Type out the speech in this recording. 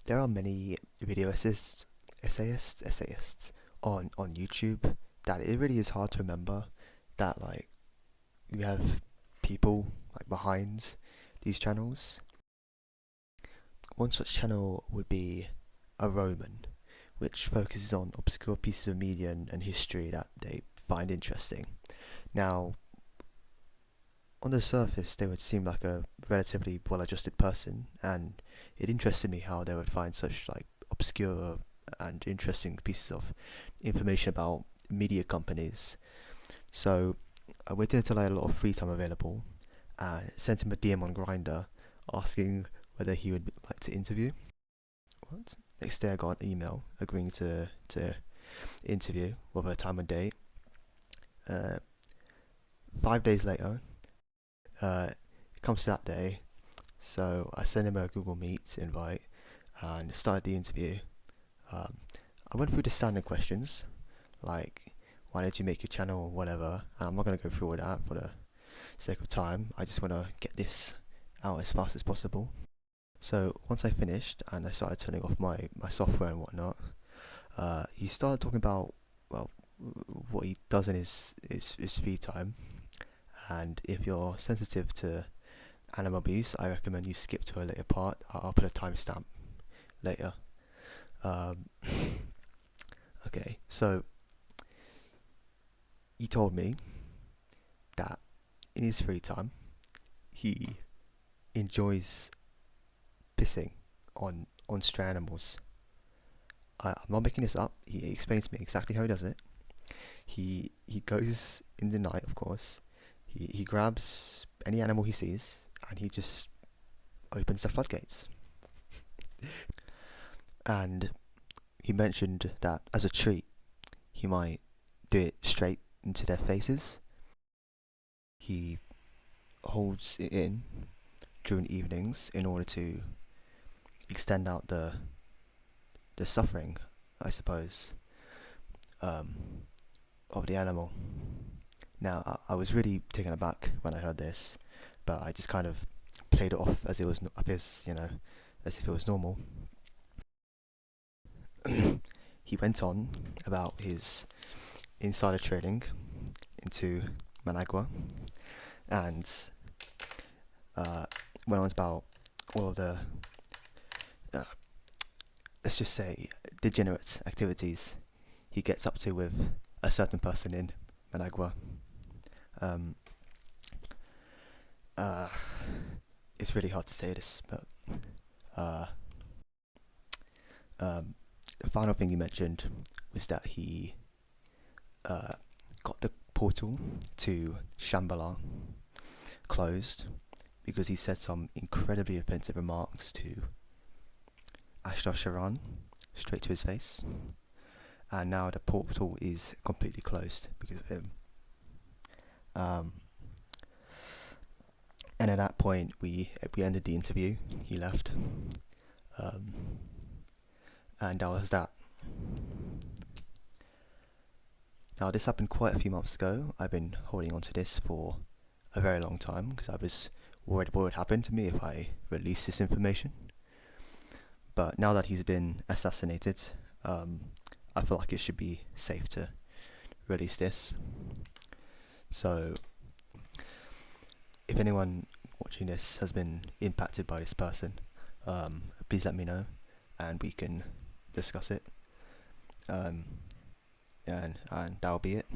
there are many video essayists on YouTube that it really is hard to remember that like you have people like behind these channels. One such channel would be a Roman, which focuses on obscure pieces of media and history that they find interesting. Now, on the surface, they would seem like a relatively well-adjusted person, and it interested me how they would find such like obscure and interesting pieces of information about media companies. So I waited until I had a lot of free time available and sent him a DM on Grinder asking whether he would like to interview. What? Next day I got an email agreeing to interview with a time and date. 5 days later, it comes to that day, so I sent him a Google Meet invite and started the interview. Um, I went through the standard questions, like why did you make your channel or whatever, and I'm not going to go through all that for the sake of time. I just want to get this out as fast as possible. So once I finished and I started turning off my software and whatnot, he started talking about, well, what he does in his free time. And if you're sensitive to animal abuse, I recommend you skip to a later part. I'll put a timestamp later. Um, okay, so he told me that in his free time, he enjoys pissing on stray animals. I'm not making this up. He explains to me exactly how he does it. He goes in the night, of course. He grabs any animal he sees and he just opens the floodgates. And he mentioned that as a treat, he might do it straight into their faces. He holds it in during evenings in order to extend out the suffering, I suppose, of the animal. Now, I was really taken aback when I heard this, but I just kind of played it off as it was, as if it was normal. He went on about his insider trading into Managua, and went on about all of the, uh, let's just say, degenerate activities he gets up to with a certain person in Managua. Um, it's really hard to say this, but the final thing he mentioned was that he got the portal to Shambhala closed because he said some incredibly offensive remarks to Ashtar Sharan straight to his face, and now the portal is completely closed because of him. And at that point, we ended the interview. He left, and that was that. Now, this happened quite a few months ago. I've been holding on to this for a very long time because I was worried what would happen to me if I released this information. But now that he's been assassinated, I feel like it should be safe to release this. So, if anyone watching this has been impacted by this person, please let me know and we can discuss it. And that'll be it.